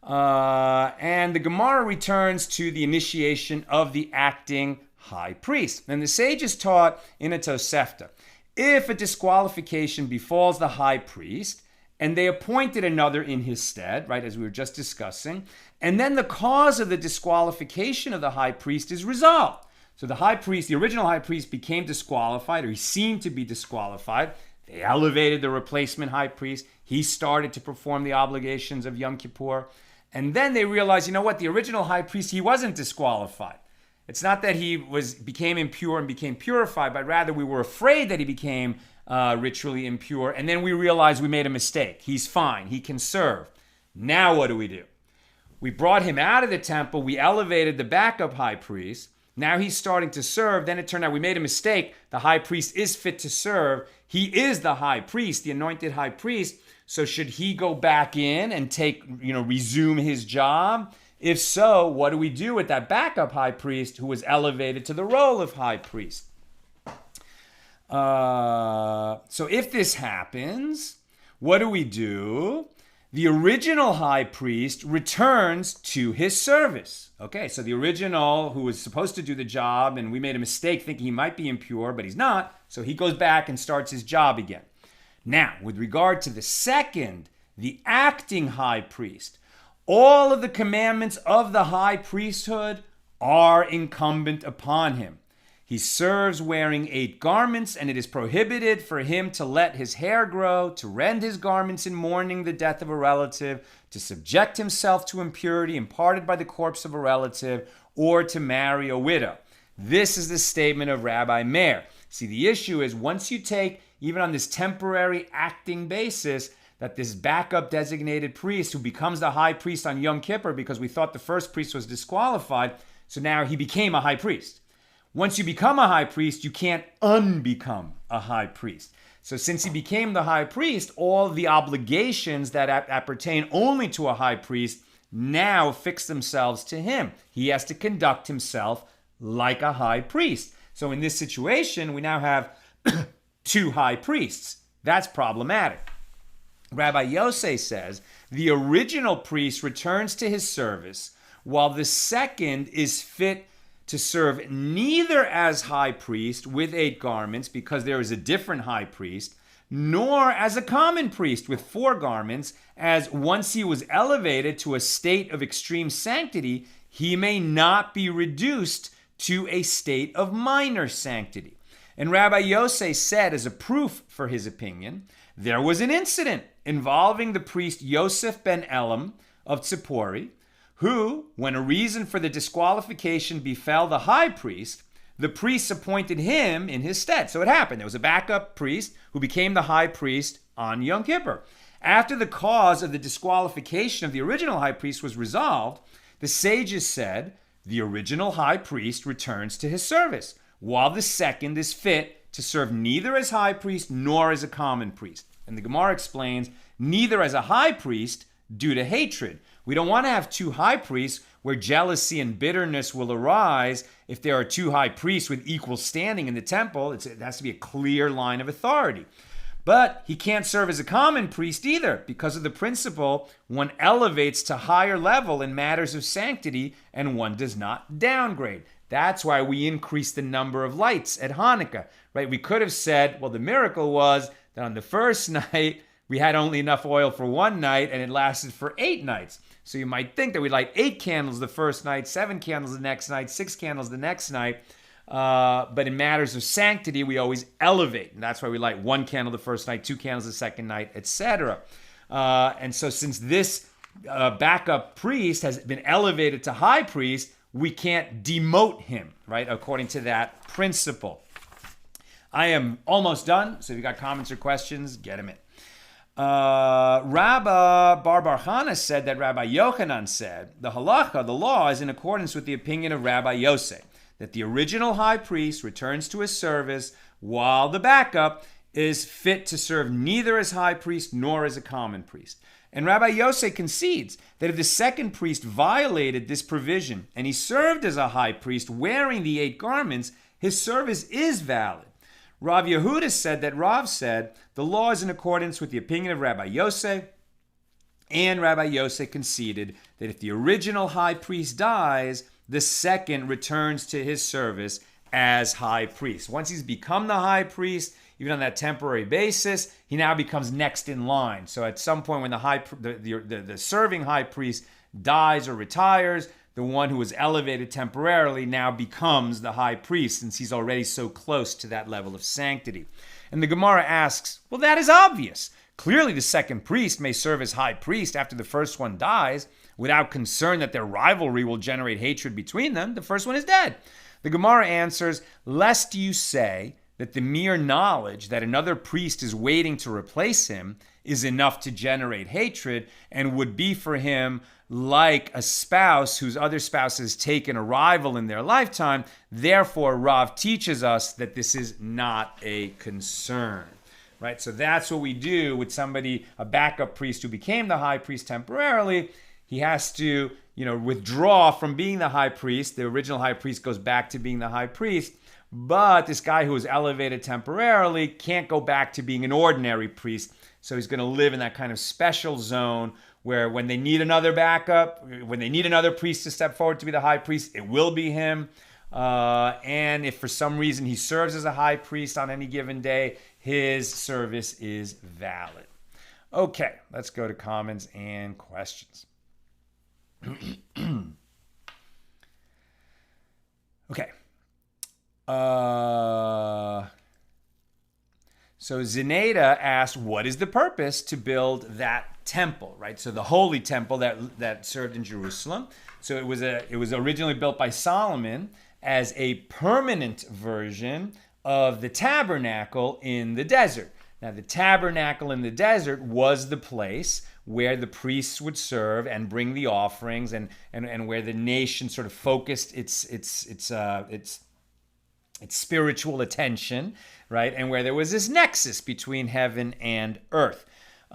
And the Gemara returns to the initiation of the acting high priest. And the sages taught in a Tosefta, if a disqualification befalls the high priest, and they appointed another in his stead, right, as we were just discussing, and then the cause of the disqualification of the high priest is resolved. So the high priest, the original high priest, became disqualified, or he seemed to be disqualified. They elevated the replacement high priest. He started to perform the obligations of Yom Kippur. And then they realized, the original high priest, he wasn't disqualified. It's not that he became impure and became purified, but rather we were afraid that he became ritually impure. And then we realized we made a mistake. He's fine. He can serve. Now what do? We brought him out of the temple. We elevated the backup high priest. Now he's starting to serve. Then it turned out we made a mistake. The high priest is fit to serve. He is the high priest, the anointed high priest. So should he go back in and resume his job? If so, what do we do with that backup high priest who was elevated to the role of high priest? So if this happens, what do? The original high priest returns to his service. Okay, so the original who was supposed to do the job, and we made a mistake thinking he might be impure, but he's not, so he goes back and starts his job again. Now, with regard to the second, the acting high priest, all of the commandments of the high priesthood are incumbent upon him. He serves wearing 8 garments, and it is prohibited for him to let his hair grow, to rend his garments in mourning the death of a relative, to subject himself to impurity imparted by the corpse of a relative, or to marry a widow. This is the statement of Rabbi Meir. See, the issue is once you take, even on this temporary acting basis, that this backup designated priest who becomes the high priest on Yom Kippur because we thought the first priest was disqualified, so now he became a high priest. Once you become a high priest, you can't unbecome a high priest. So since he became the high priest, all the obligations that appertain only to a high priest now fix themselves to him. He has to conduct himself like a high priest. So in this situation, we now have two high priests. That's problematic. Rabbi Yosei says the original priest returns to his service, while the second is fit to serve neither as high priest with 8 garments, because there is a different high priest, nor as a common priest with 4 garments, as once he was elevated to a state of extreme sanctity, he may not be reduced to a state of minor sanctity. And Rabbi Yosei said, as a proof for his opinion, there was an incident involving the priest Yosef ben Elam of Tzipori, who, when a reason for the disqualification befell the high priest, the priests appointed him in his stead. So it happened. There was a backup priest who became the high priest on Yom Kippur. After the cause of the disqualification of the original high priest was resolved, the sages said, the original high priest returns to his service, while the second is fit to serve neither as high priest nor as a common priest. And the Gemara explains, neither as a high priest due to hatred. We don't want to have 2 high priests where jealousy and bitterness will arise if there are 2 high priests with equal standing in the temple. It has to be a clear line of authority. But he can't serve as a common priest either, because of the principle one elevates to higher level in matters of sanctity and one does not downgrade. That's why we increase the number of lights at Hanukkah, right? We could have said, well, the miracle was that on the first night, we had only enough oil for 1 night and it lasted for 8 nights. So you might think that we light 8 candles the first night, 7 candles the next night, 6 candles the next night. But in matters of sanctity, we always elevate. And that's why we light 1 candle the first night, 2 candles the second night, etc. And so since this backup priest has been elevated to high priest, we can't demote him, right? According to that principle. I am almost done. So if you got comments or questions, get them in. Rabbi Bar Chana said that Rabbi Yochanan said, the halacha, the law, is in accordance with the opinion of Rabbi Yosei, that the original high priest returns to his service while the backup is fit to serve neither as high priest nor as a common priest. And Rabbi Yosei concedes that if the second priest violated this provision and he served as a high priest wearing the 8 garments, his service is valid. Rav Yehuda said that Rav said the law is in accordance with the opinion of Rabbi Yosei, and Rabbi Yosei conceded that if the original high priest dies, the second returns to his service as high priest. Once he's become the high priest, even on that temporary basis, he now becomes next in line. So at some point when the serving high priest dies or retires, the one who was elevated temporarily now becomes the high priest, since he's already so close to that level of sanctity. And the Gemara asks, well, that is obvious. Clearly the second priest may serve as high priest after the first one dies, without concern that their rivalry will generate hatred between them. The first one is dead. The Gemara answers, lest you say that the mere knowledge that another priest is waiting to replace him is enough to generate hatred and would be for him like a spouse whose other spouse has taken a rival in their lifetime. Therefore, Rav teaches us that this is not a concern, right? So that's what we do with somebody, a backup priest who became the high priest temporarily. He has to, withdraw from being the high priest. The original high priest goes back to being the high priest. But this guy who was elevated temporarily can't go back to being an ordinary priest. So he's going to live in that kind of special zone where when they need another backup, when they need another priest to step forward to be the high priest, it will be him. And if for some reason he serves as a high priest on any given day, his service is valid. Okay, let's go to comments and questions. Okay. So Zineda asked, what is the purpose to build that temple, right? So the holy temple that served in Jerusalem. So it was originally built by Solomon as a permanent version of the tabernacle in the desert. Now the tabernacle in the desert was the place where the priests would serve and bring the offerings, and where the nation sort of focused its It's spiritual attention, right? And where there was this nexus between heaven and earth.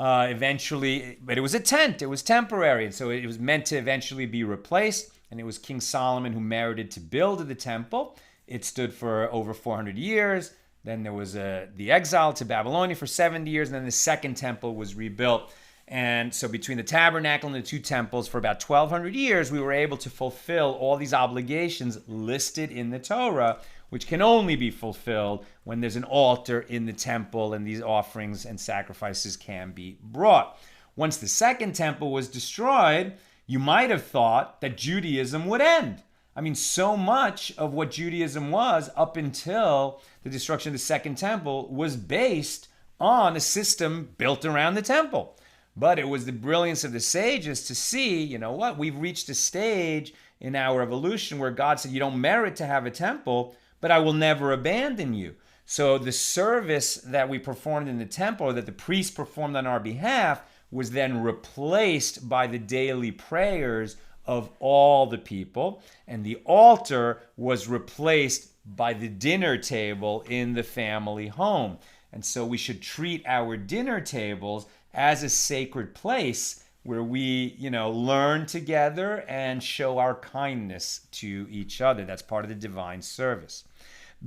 Eventually, but it was a tent, it was temporary, and so it was meant to eventually be replaced. And it was King Solomon who merited to build the temple. It stood for over 400 years. Then there was the exile to Babylonia for 70 years, and then the second temple was rebuilt. And so between the tabernacle and the two temples, for about 1,200 years, we were able to fulfill all these obligations listed in the Torah, which can only be fulfilled when there's an altar in the temple and these offerings and sacrifices can be brought. Once the second temple was destroyed, you might have thought that Judaism would end. I mean, so much of what Judaism was up until the destruction of the second temple was based on a system built around the temple. But it was the brilliance of the sages to see, you know what, we've reached a stage in our evolution where God said, you don't merit to have a temple, but I will never abandon you. So the service that we performed in the temple, or that the priest performed on our behalf, was then replaced by the daily prayers of all the people. And the altar was replaced by the dinner table in the family home. And so we should treat our dinner tables as a sacred place where we, learn together and show our kindness to each other. That's part of the divine service.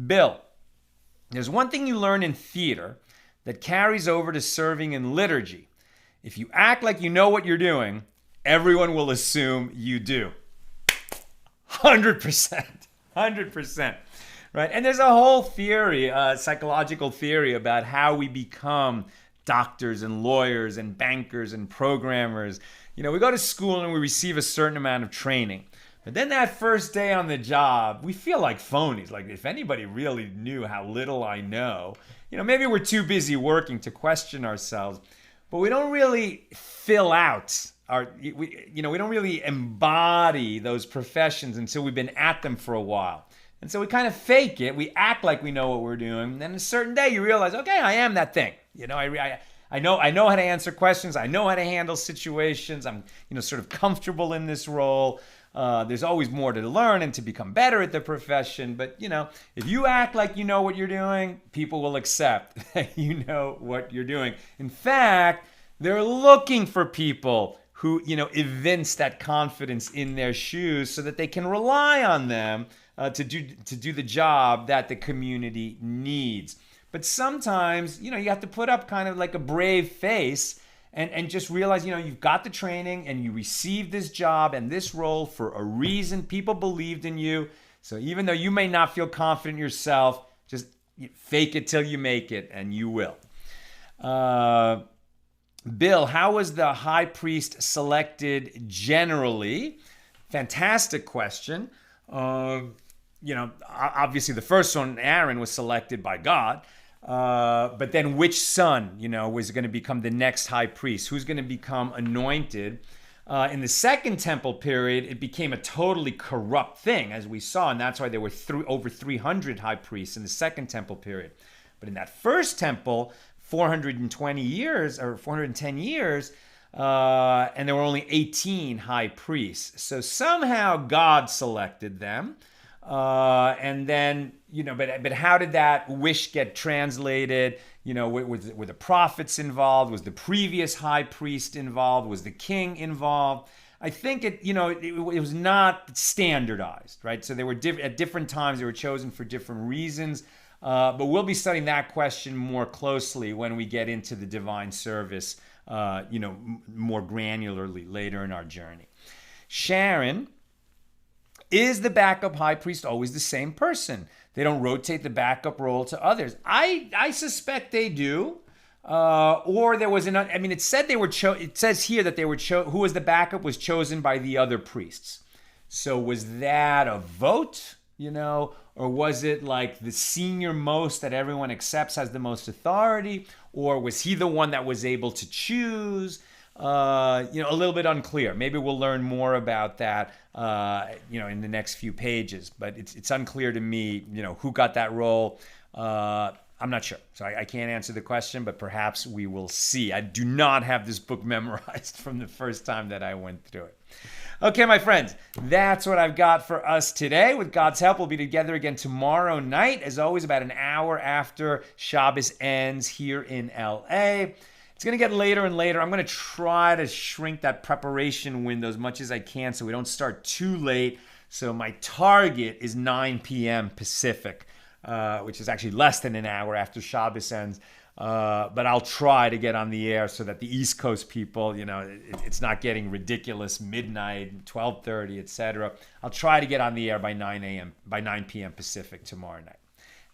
Bill, there's one thing you learn in theater that carries over to serving in liturgy. If you act like you know what you're doing, everyone will assume you do. 100%. 100%. Right? And there's a whole theory, psychological theory, about how we become doctors and lawyers and bankers and programmers. We go to school and we receive a certain amount of training. But then that first day on the job, we feel like phonies. Like, if anybody really knew how little I know, maybe we're too busy working to question ourselves. But we don't really fill out we don't really embody those professions until we've been at them for a while. And so we kind of fake it. We act like we know what we're doing. And then a certain day you realize, okay, I am that thing. I know how to answer questions. I know how to handle situations. I'm, sort of comfortable in this role. There's always more to learn and to become better at the profession. But, if you act like you know what you're doing, people will accept that you know what you're doing. In fact, they're looking for people who, evince that confidence in their shoes so that they can rely on them to do the job that the community needs. But sometimes, you have to put up kind of like a brave face and just realize, you've got the training and you received this job and this role for a reason. People believed in you. So even though you may not feel confident yourself, just fake it till you make it, and you will. Bill, how was the high priest selected generally? Fantastic question. Obviously the first one, Aaron, was selected by God. But then which son, was going to become the next high priest? Who's going to become anointed? In the second temple period, it became a totally corrupt thing, as we saw, and that's why there were over 300 high priests in the second temple period. But in that first temple, 420 years or 410 years, and there were only 18 high priests. So somehow God selected them. And then, but how did that wish get translated? Were the prophets involved? Was the previous high priest involved? Was the king involved? I think it was not standardized, right? So they were at different times, they were chosen for different reasons. But we'll be studying that question more closely when we get into the divine service, more granularly later in our journey. Sharon, is the backup high priest always the same person? They don't rotate the backup role to others. I suspect they do. Or there was it said they were it says here that they were who was the backup was chosen by the other priests. So was that a vote, or was it like the senior most that everyone accepts has the most authority? Or was he the one that was able to choose? A little bit unclear. Maybe we'll learn more about that, in the next few pages. But it's unclear to me, who got that role. I'm not sure. So I can't answer the question, but perhaps we will see. I do not have this book memorized from the first time that I went through it. Okay, my friends, that's what I've got for us today. With God's help, we'll be together again tomorrow night, as always, about an hour after Shabbos ends here in LA. It's going to get later and later. I'm going to try to shrink that preparation window as much as I can so we don't start too late. So my target is 9 p.m. Pacific, which is actually less than an hour after Shabbos ends. But I'll try to get on the air so that the East Coast people, it's not getting ridiculous midnight, 12:30, etc. I'll try to get on the air by 9 p.m. Pacific tomorrow night.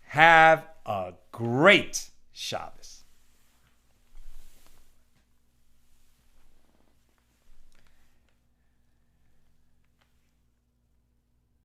Have a great Shabbos.